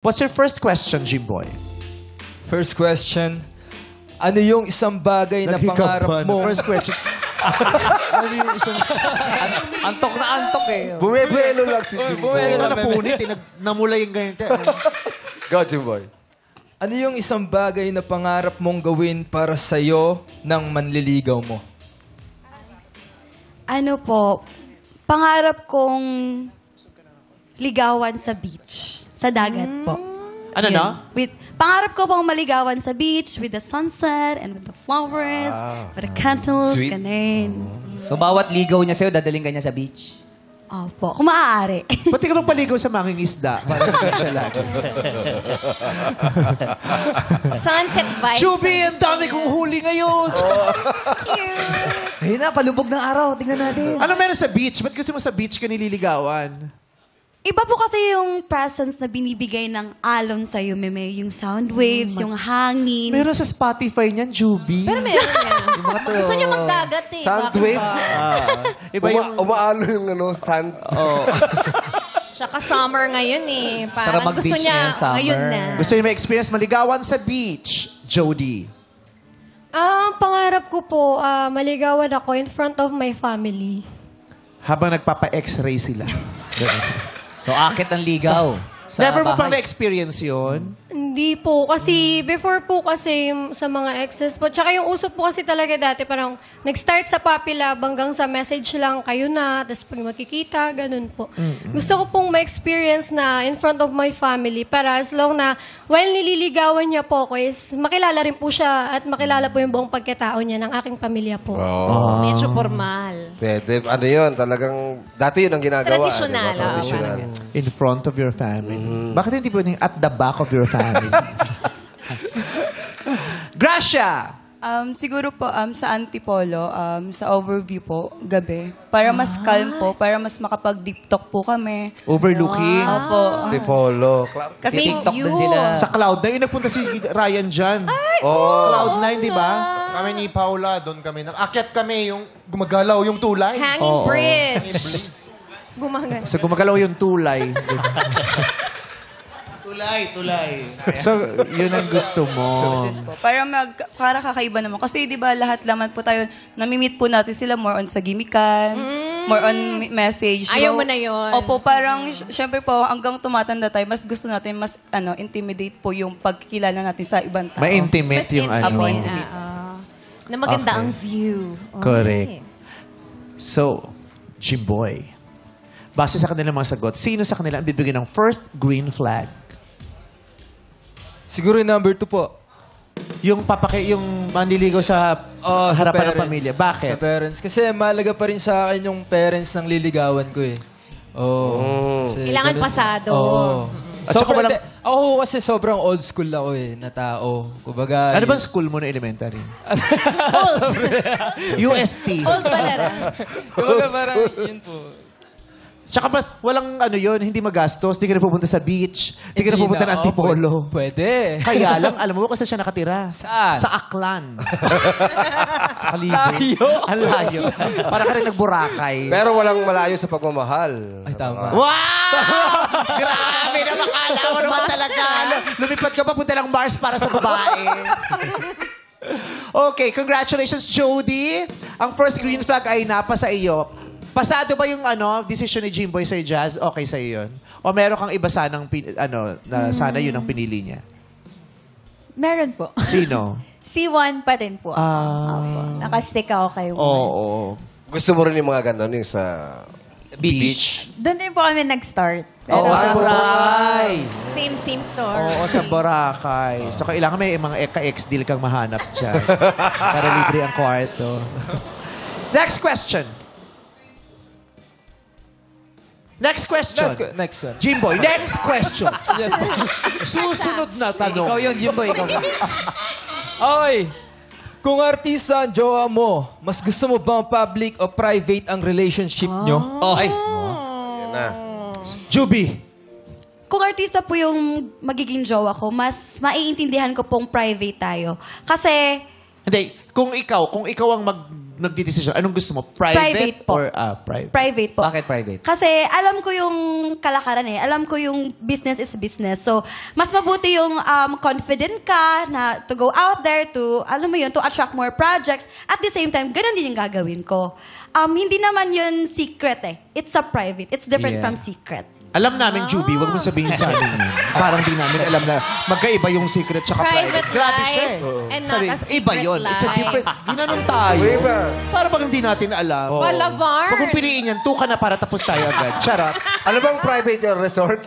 What's your first question, Jimboy? First question, ano yung isang bagay na pangarap mo? First question. Ano yung isang... Antok na antok eh. Buwelo lang si Jimboy. Ito napunit, namula yung ganyan. Go, Jimboy. Ano yung isang bagay na pangarap mong gawin para sa'yo ng manliligaw mo? Ano po, pangarap kong ligawan sa beach. Sa dagat po. Ano Yun. na? Pangarap ko pong maligawan sa beach with the sunset and with the flowers, with the candles, Sweet. ganun. So, bawat ligaw niya sa'yo, dadaling ka niya sa beach? Opo, kung maaari. Pati ka magpaligaw sa manging isda. Para hindi siya lagi. Sunset vibes. Chubby, ang dami kong huli ngayon. Ayun na, palubog ng araw. Tingnan natin. Ano meron sa beach? Ba't gusto mo sa beach ka nililigawan? Iba po kasi yung presence na binibigay ng alon sa'yo, Meme. Yung sound waves, yung hangin. Meron sa Spotify niyan, Juby. Pero meron yan. Gusto niya magdagat eh. Sandwave. Iba yung... Umaalo yung sand. Tsaka summer ngayon eh. Sarap Parang gusto mag-beach niya ngayon, summer. ngayon na. Gusto niyo may experience maligawan sa beach, Jody. Ang pangarap ko po, maligawan ako in front of my family. Habang nagpapa-x-ray sila. So, akit ang ligaw. Sa Never mo bahay. pang na-experience yun? Hindi po. Kasi before po kasi sa mga exes po. Tsaka yung uso po kasi talaga dati parang nag-start sa puppy love hanggang sa message lang kayo na. Tapos pag magkikita, ganun po. Gusto ko pong ma-experience na in front of my family para as long na while nililigawan niya po ako is makilala rin po siya at makilala po yung buong pagkatao niya ng aking pamilya po. Medyo formal. Pwede. Ano yun? Talagang, dati yun ang ginagawa. Traditional, Diba? Traditional. In front of your family. Bakit hindi pwedeng at the back of your family? Gracia! Siguro po sa Antipolo, sa overview po, gabi. Para mas calm po, para mas makapag-deep talk po kami. Overlooking. Opo. Tifolo. Kasi TikTok din sila. Sa Cloud9, yung nagpunta si Ryan dyan. Cloud9, di ba? Kami ni Paula, doon kami. Akyat kami, yung gumagalaw yung tulay. Hanging bridge. Gumagano. Sa gumagalaw yung tulay. Tulay. So, yun ang gusto mo. Po. Para kakaiba naman. Kasi di ba lahat naman po tayo, namimit po natin sila more on sa gimikan, more on message. Ayaw mo na yun. Opo, parang syempre po, hanggang tumatanda tayo, mas gusto natin, mas intimidate po yung pagkilala natin sa ibang tao. May intimate Mas yung Apo, ano. intimate. Na maganda Okay. ang view. Okay. Correct. So, Jimboy, base sa kanilang mga sagot, sino sa kanila ang bibigyan ng first green flag? Siguro yung number 2 po. Yung yung manliligaw sa Sa harapan ng parents. pamilya. Bakit? Sa parents. Kasi mahalaga pa rin sa akin yung parents ng liligawan ko eh. Kasi Kailangan ganun- pasado. Oo. At saka walang- Ako kasi sobrang old school ako eh, na tao. Kumbaga, Ano bang school mo na elementary? UST. Old pala rin. Kumbaga parang yun po. Tsaka walang ano yun, hindi magastos. Hindi ka na pupunta sa beach. Hindi ka na pupunta ng Antipolo. Pwede. Kaya lang, alam mo kung saan siya nakatira? Saan? Sa Aklan. sa Kalibo. Layo. Ang layo. Para ka rin nagburakay. Pero walang malayo sa pagmamahal. Ay, tama. Wow! Grabe na makala mo naman talaga. Lumipad ka pa, punta ng Mars para sa babae. Okay, congratulations, Jody. Ang first green flag ay napasa iyo. Pasado ba yung decision ni Jimboy sa Jazz? Okay sa yun? O meron kang iba sanang na sana yun ang pinili niya? Meron po. Sino? Si Juan pa rin po. Ah. Nakastick ako kay Juan. Oo. Gusto mo rin yung mga gano'n yung sa beach. Doon din po kami nag-start. Oo, sa Boracay. Same story. Oo, sa Boracay. So, kailangan may mga ka-ex-deal kang mahanap dyan. Para libre ang kwarto. Next question. Next question. Next one. Jimboy, next question. Yes po. Susunod na tanong. Ikaw yun, Jimboy. Ikaw. Okay. Kung artista ang jowa mo, mas gusto mo bang public o private ang relationship nyo? Ay. Yan na. Juby. Kung artista po yung magiging jowa ko, mas maiintindihan ko pong private tayo. Kasi, Hindi, kung ikaw ang nagdidesisyon? Anong gusto mo? Private, Private po. or private? Private po. Bakit private? Kasi alam ko yung kalakaran eh. Alam ko yung business is business. So, mas mabuti yung confident ka na to go out there to, alam mo yun, to attract more projects. At the same time, ganun din yung gagawin ko. Hindi naman yun secret eh. It's a private. It's different Yeah. from secret. Alam namin, Juby, wag mo sabihin sa amin yun. Parang di namin alam na magkaiba yung secret tsaka private. Private Grabe siya life eh. and not a Iba secret yun. It's a life. different. Ginanon tayo. Iba. Para bang hindi natin alam. Palavar. Pag kung piliin yan, tuka na para tapos tayo agad. Charot. Ano bang private yung resort?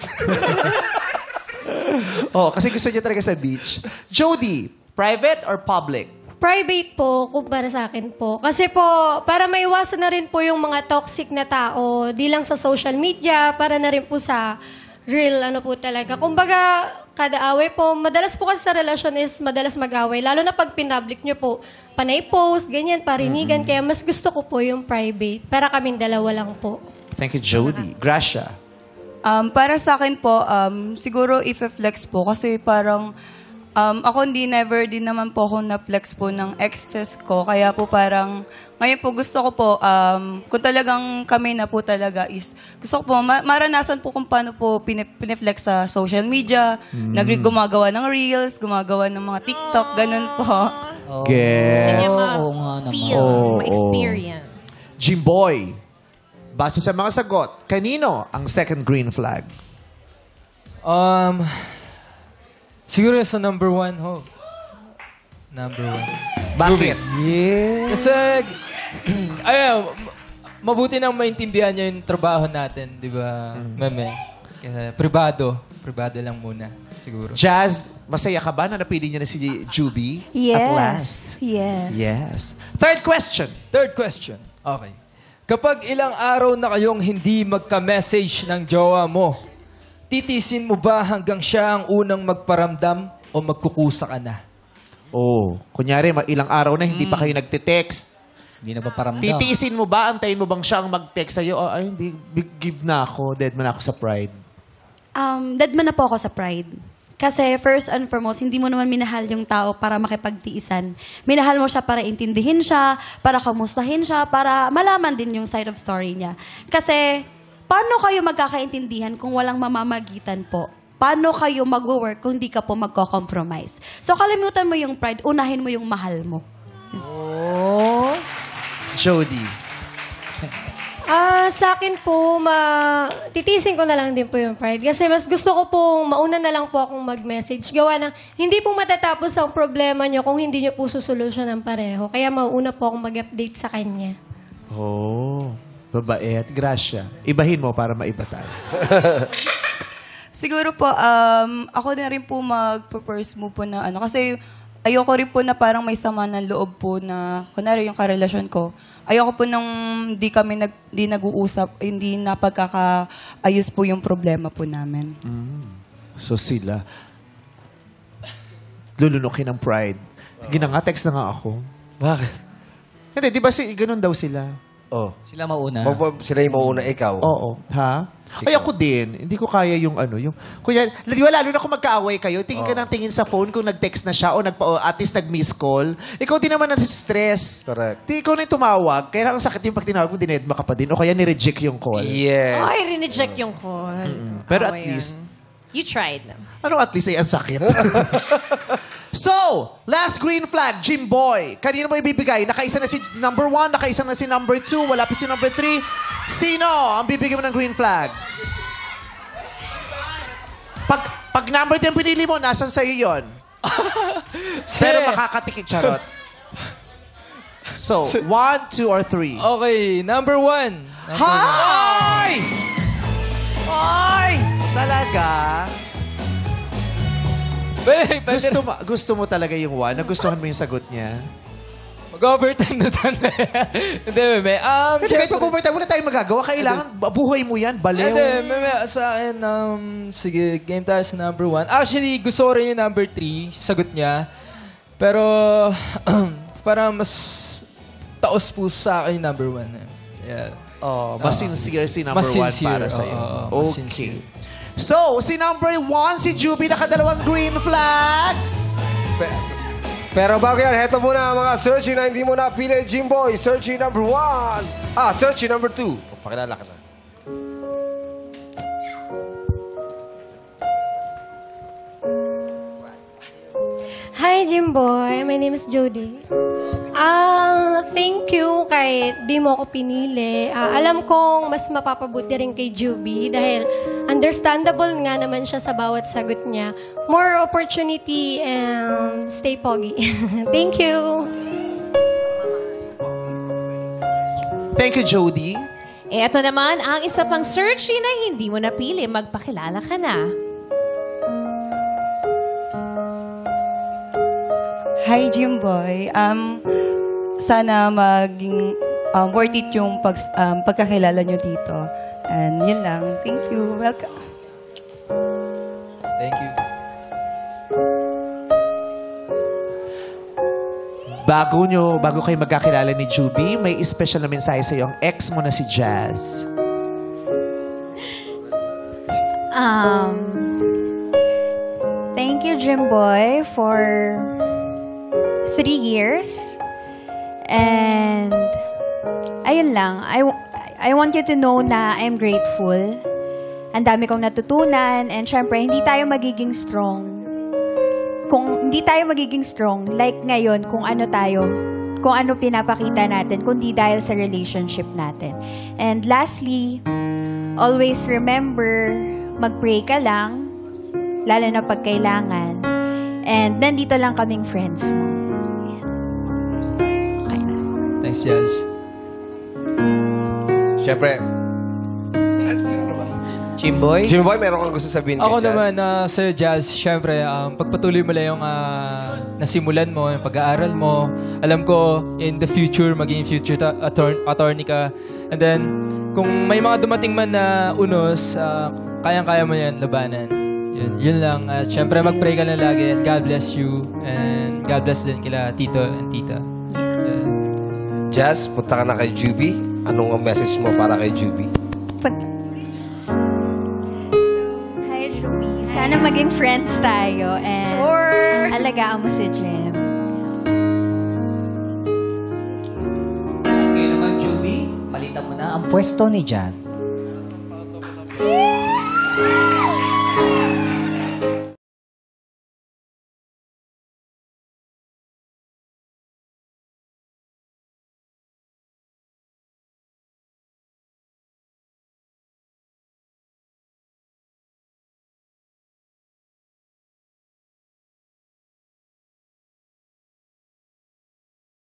Kasi gusto niya talaga sa beach. Jody, private or public? Private po, kumpara sa akin po. Kasi po, para maiwasan na rin po yung mga toxic na tao, di lang sa social media, para na rin po sa real, ano po talaga. Kumbaga, kada away po, madalas po kasi sa relasyon is madalas mag-away. Lalo na pag pinpublic nyo po, panay post, ganyan, parinigan. Kaya mas gusto ko po yung private. Para kaming dalawa lang po. Thank you, Jody. Gracia. Para sa akin po, siguro i-flex po kasi parang ako never din naman po ako na-flex po ng exes ko. Kaya po parang, ngayon po gusto ko po, kung talagang kami na po talaga is, gusto ko po, maranasan po kung paano po piniflex sa social media, gumagawa ng reels, gumagawa ng mga TikTok, ganun po. Gusto niya Oo nga naman. ma-feel, ma-experience. Jimboy, base sa mga sagot, kanino ang second green flag? Siguro sa number 1, ho. Number 1. Bakit? Kasi, ayun, mabuti nang maintindihan niya yung trabaho natin, di ba, Meme? Kasi privado lang muna, siguro. Jazz, masaya ka ba na napili niya na si Juby? At last. Yes. Yes. Third question. Third question. Okay. Kapag ilang araw na kayong hindi magka-message ng jowa mo, titisin mo ba hanggang siya ang unang magparamdam o magkukusa ka na? Kunyari, ilang araw na hindi pa kayo nagte-text. Hindi nagpaparamdam. Titiisin mo ba? Antayin mo bang siya ang mag-text sa'yo? Ay, hindi. Give na ako. Dead man ako sa pride. Dead man na po ako sa pride. Kasi first and foremost, hindi mo naman minahal yung tao para makipagtiisan. Minahal mo siya para intindihin siya, para kamustahin siya, para malaman din yung side of story niya. Kasi, paano kayo magkakaintindihan kung walang mamamagitan po? Paano kayo mag-work kung hindi ka po magko-compromise? So, kalimutan mo yung pride, unahin mo yung mahal mo. Jody. Sa akin po, titisin ko na lang din po yung pride. Kasi mas gusto ko po, mauna na lang po akong mag-message. Gawa ng, hindi po matatapos ang problema nyo kung hindi nyo po susolusyon ng pareho. Kaya mauna po akong mag-update sa kanya. Babait. Gracia. Ibahin mo para maiba tayo. Siguro po, ako na rin po mag-first move po na kasi ayoko rin po na parang may sama ng loob po na, kunwari yung karelasyon ko, ayoko po nung di nag-uusap, hindi na pagkakaayos po yung problema po namin. So sila, lulunukin ng pride. Text na nga ako. Bakit? Hindi, di ba ganun daw sila? Sila mauna. Sila yung mauna, ikaw. Oo. Ha? Ay, ako din. Hindi ko kaya yung kunya, lalo na kung magkaaway kayo, tingin ka ng tingin sa phone kung nag-text na siya o at least nag-miss call. Ikaw din naman na-stress. Correct. Ikaw na yung tumawag. Kaya ang sakit yung pag tinawag mo, dinedma ka pa din. O kaya ni-reject yung call. Yes. Ay, rineject yung call. Pero at Away least, yun. You tried. ano at least ay ang sakit? So, last green flag, Jimboy. Kanino mo ibibigay? Nakaisa na si number 1, nakaisa na si number 2, wala pa si number 3. Sino ang bibigyan mo ng green flag? Pag number 10 pinili mo, nasan sa'yo yun? Pero makakatikit, charot. So, 1, 2, or 3? Okay, number 1. Hi! Ay! Talaga? Gusto mo talaga yung 1? Nagustuhan mo yung sagot niya? Mag-overtime na tayo. Hindi, Meme. Kahit mag-overtime, wala tayong magagawa. Kailangan, buhay mo yan, baliw. Hindi, Meme, sa akin, sige, game tayo sa number 1. Actually, gusto ko rin yung number 3, sagot niya. Pero, parang mas taos po sa akin yung number 1. Yeah. Mas sincere si number 1 para sa'yo. Mas Okay. sincere. So, si number 1, si Juby, nakadalawang green flags. Pero bago yan, heto muna mga searching na hindi mo napili, Jimboy. Searching number 1. Searching number 2. Pakilala ka na. Hi, Jimboy. My name is Jody. Thank you kahit di mo ako pinili. Alam kong mas mapapabuti rin kay Juby dahil understandable nga naman siya sa bawat sagot niya. More opportunity and stay pogi. Thank you. Thank you, Jody. Eto naman ang isa pang searchy na hindi mo napili. Magpakilala ka na. Hi, Jimboy. Sana maging worth it yung pagkakilala nyo dito. And yun lang. Thank you. Welcome. Thank you. Bago kayo magkakilala ni Juby, may special na mensahe sa iyo ang ex mo na si Jazz. Thank you, Jimboy, for 3 years. And, ayun lang. I want you to know na I'm grateful. Ang dami kong natutunan. And syempre, hindi tayo magiging strong. Kung hindi tayo magiging strong, like ngayon, kung ano pinapakita natin, kundi dahil sa relationship natin. And lastly, always remember, mag-pray ka lang, lalo na pag kailangan. And nandito lang kaming friends mo. Okay na. Thanks, Jazz. Siyempre, Jimboy? Jimboy, meron kang gusto sabihin Ako kay Jazz? naman, sa'yo, Jazz, syempre, pagpatuloy mo lang yung nasimulan mo, yung pag-aaral mo. Alam ko, in the future, maging future attorney ka. And then, kung may mga dumating man na unos, kayang-kaya mo yan, labanan. Yun lang. At syempre, mag-pray ka na lagi. And God bless you. And God bless din kila Tito and Tita. Jazz, punta ka na kay Juby. Anong message mo para kay Juby? Hi, Ruby. Sana maging friends tayo. And alagaan mo si Jim. Okay naman, Juby. Palitan mo na ang pwesto ni Jazz.